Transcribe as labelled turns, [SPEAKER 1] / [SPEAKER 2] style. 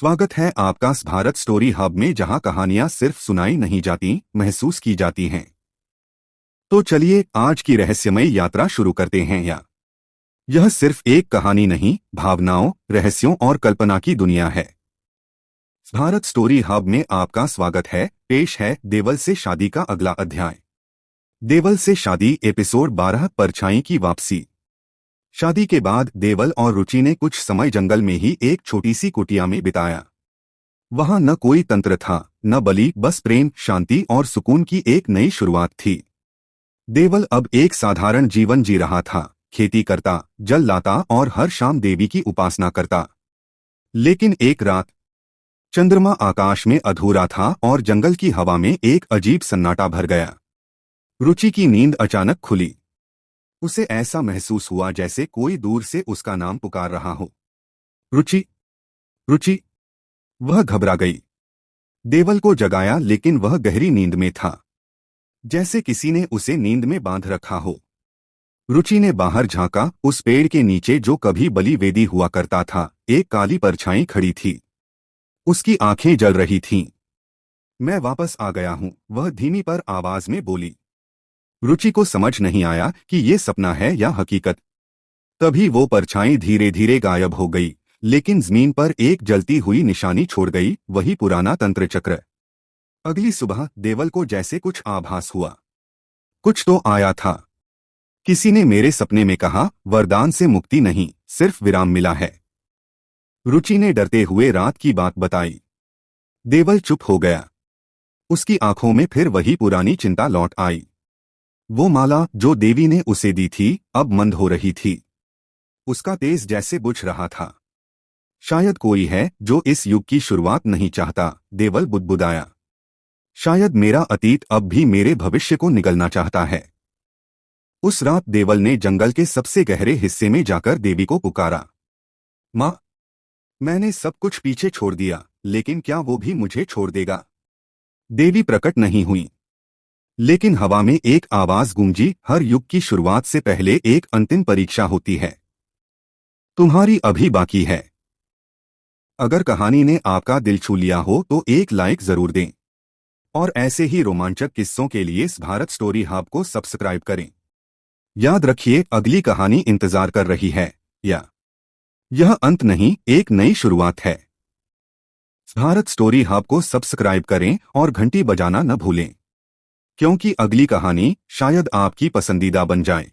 [SPEAKER 1] स्वागत है आपका भारत स्टोरी हब में, जहां कहानियां सिर्फ सुनाई नहीं जाती, महसूस की जाती हैं। तो चलिए आज की रहस्यमय यात्रा शुरू करते हैं। यह सिर्फ एक कहानी नहीं, भावनाओं, रहस्यों और कल्पना की दुनिया है। भारत स्टोरी हब में आपका स्वागत है। पेश है देवल से शादी का अगला अध्याय। देवल से शादी एपिसोड 12, परछाई की वापसी। शादी के बाद देवल और रुचि ने कुछ समय जंगल में ही एक छोटी सी कुटिया में बिताया। वहां न कोई तंत्र था, न बलि, बस प्रेम, शांति और सुकून की एक नई शुरुआत थी। देवल अब एक साधारण जीवन जी रहा था, खेती करता, जल लाता और हर शाम देवी की उपासना करता। लेकिन एक रात चंद्रमा आकाश में अधूरा था और जंगल की हवा में एक अजीब सन्नाटा भर गया। रुचि की नींद अचानक खुली। उसे ऐसा महसूस हुआ जैसे कोई दूर से उसका नाम पुकार रहा हो। रुचि, रुचि। वह घबरा गई। देवल को जगाया, लेकिन वह गहरी नींद में था, जैसे किसी ने उसे नींद में बांध रखा हो। रुचि ने बाहर झांका। उस पेड़ के नीचे जो कभी बलि वेदी हुआ करता था, एक काली परछाई खड़ी थी। उसकी आंखें जल रही थीं। मैं वापस आ गया हूं, वह धीमी पर आवाज में बोली। रुचि को समझ नहीं आया कि ये सपना है या हकीकत। तभी वो परछाई धीरे धीरे गायब हो गई, लेकिन जमीन पर एक जलती हुई निशानी छोड़ गई, वही पुराना तंत्र चक्र। अगली सुबह देवल को जैसे कुछ आभास हुआ। कुछ तो आया था। किसी ने मेरे सपने में कहा, वरदान से मुक्ति नहीं, सिर्फ विराम मिला है। रुचि ने डरते हुए रात की बात बताई। देवल चुप हो गया। उसकी आंखों में फिर वही पुरानी चिंता लौट आई। वो माला जो देवी ने उसे दी थी, अब मंद हो रही थी। उसका तेज जैसे बुझ रहा था। शायद कोई है जो इस युग की शुरुआत नहीं चाहता, देवल बुदबुदाया। शायद मेरा अतीत अब भी मेरे भविष्य को निगलना चाहता है। उस रात देवल ने जंगल के सबसे गहरे हिस्से में जाकर देवी को पुकारा। माँ, मैंने सब कुछ पीछे छोड़ दिया, लेकिन क्या वो भी मुझे छोड़ देगा? देवी प्रकट नहीं हुई, लेकिन हवा में एक आवाज गूंजी, हर युग की शुरुआत से पहले एक अंतिम परीक्षा होती है। तुम्हारी अभी बाकी है। अगर कहानी ने आपका दिल छू लिया हो तो एक लाइक जरूर दें, और ऐसे ही रोमांचक किस्सों के लिए इस भारत स्टोरी हब को सब्सक्राइब करें। याद रखिए, अगली कहानी इंतजार कर रही है। यह अंत नहीं, एक नई शुरुआत है। भारत स्टोरी हब को सब्सक्राइब करें और घंटी बजाना न भूलें, क्योंकि अगली कहानी शायद आपकी पसंदीदा बन जाए।